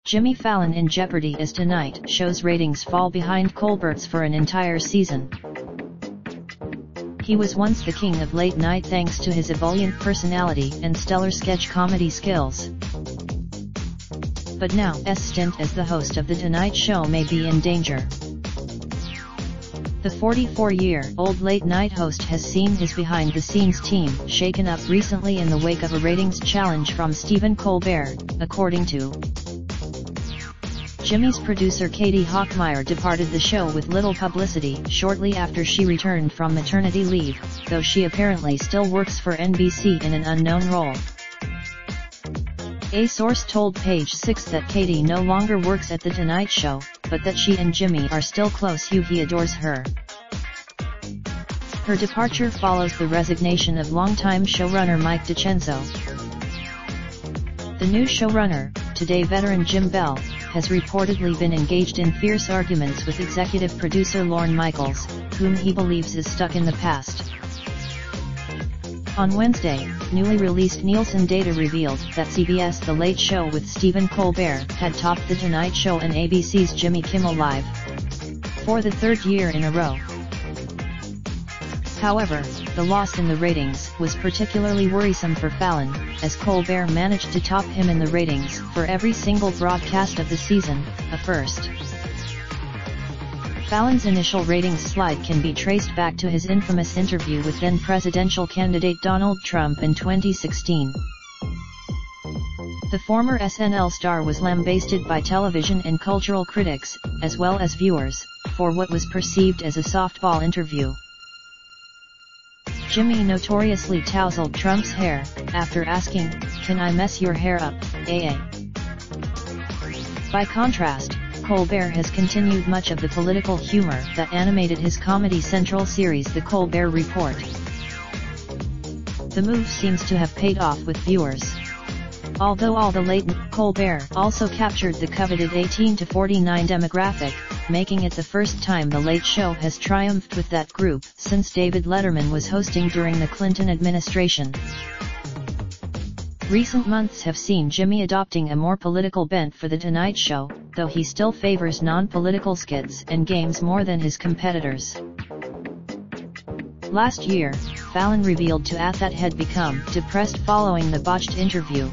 Jimmy Fallon in Jeopardy is tonight show's ratings fall behind Colberts for an entire season. He was once the king of late night thanks to his ebullient personality and stellar sketch comedy skills. But now his stint as the host of The Tonight Show may be in danger. The 44-year-old late-night host has seen his behind-the-scenes team shaken up recently in the wake of a ratings challenge from Stephen Colbert, according to Jimmy's producer Katie Hockmeyer departed the show with little publicity shortly after she returned from maternity leave, though she apparently still works for NBC in an unknown role. A source told Page Six that Katie no longer works at The Tonight Show, but that she and Jimmy are still close. He adores her. Her departure follows the resignation of longtime showrunner Mike DiCenzo. The new showrunner, Today veteran Jim Bell, has reportedly been engaged in fierce arguments with executive producer Lorne Michaels, whom he believes is stuck in the past. On Wednesday, newly released Nielsen data revealed that CBS The Late Show with Stephen Colbert had topped The Tonight Show and ABC's Jimmy Kimmel Live for the third year in a row. However, the loss in the ratings was particularly worrisome for Fallon, as Colbert managed to top him in the ratings for every single broadcast of the season, a first. Fallon's initial ratings slide can be traced back to his infamous interview with then-presidential candidate Donald Trump in 2016. The former SNL star was lambasted by television and cultural critics, as well as viewers, for what was perceived as a softball interview. Jimmy notoriously tousled Trump's hair, after asking, "Can I mess your hair up, AA?" By contrast, Colbert has continued much of the political humor that animated his Comedy Central series The Colbert Report. The move seems to have paid off with viewers. Although all the late Colbert also captured the coveted 18 to 49 demographic, making it the first time The Late Show has triumphed with that group since David Letterman was hosting during the Clinton administration. Recent months have seen Jimmy adopting a more political bent for The Tonight Show, though he still favors non-political skits and games more than his competitors. Last year, Fallon revealed to Ath that had become depressed following the botched interview.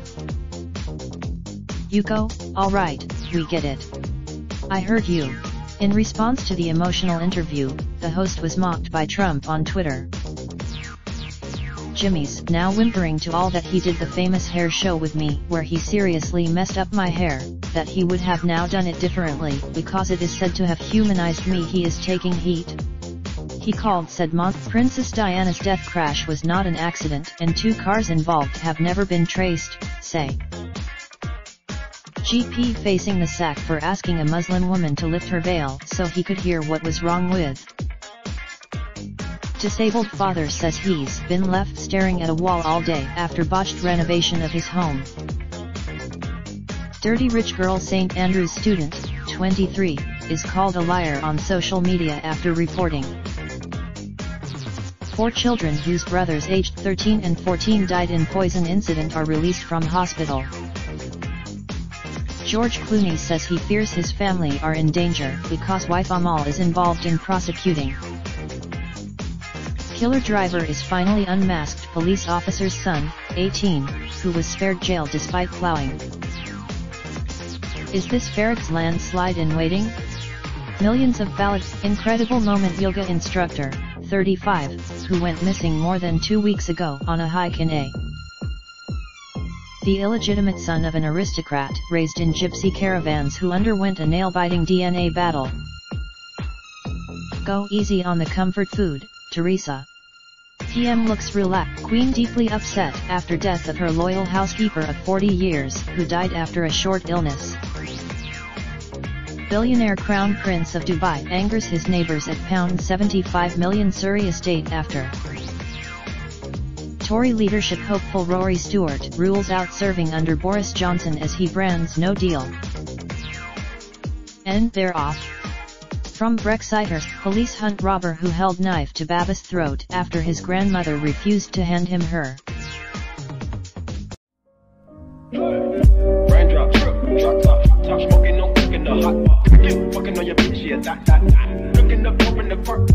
"You go, all right, we get it. I heard you." In response to the emotional interview, the host was mocked by Trump on Twitter. Jimmy's now whimpering to all that he did the famous hair show with me where he seriously messed up my hair, that he would have now done it differently because it is said to have humanized me. He is taking heat. He called said Princess Diana's death crash was not an accident and 2 cars involved have never been traced, say. GP facing the sack for asking a Muslim woman to lift her veil so he could hear what was wrong with. Disabled father says he's been left staring at a wall all day after botched renovation of his home. Dirty rich girl St. Andrews student, 23, is called a liar on social media after reporting. 4 children whose brothers aged 13 and 14 died in poison incident are released from hospital. George Clooney says he fears his family are in danger because wife Amal is involved in prosecuting. Killer driver is finally unmasked. Police officer's son, 18, who was spared jail despite plowing. Is this Farragh's landslide in waiting? Millions of ballots. Incredible moment. Yoga instructor, 35, who went missing more than 2 weeks ago on a hike in A. The illegitimate son of an aristocrat raised in gypsy caravans who underwent a nail-biting DNA battle. Go easy on the comfort food, Teresa. PM looks relaxed. Queen deeply upset after death of her loyal housekeeper of 40 years who died after a short illness. Billionaire Crown Prince of Dubai angers his neighbours at £75 million Surrey estate after. Tory leadership hopeful Rory Stewart rules out serving under Boris Johnson as he brands no deal. And they're off. From Brexiter, police hunt robber who held knife to Baba's throat after his grandmother refused to hand him her. Raindrop, drop top, smoking, no cooking the hot pot. Fucking on your bitch, yeah, that. Looking up, open the park,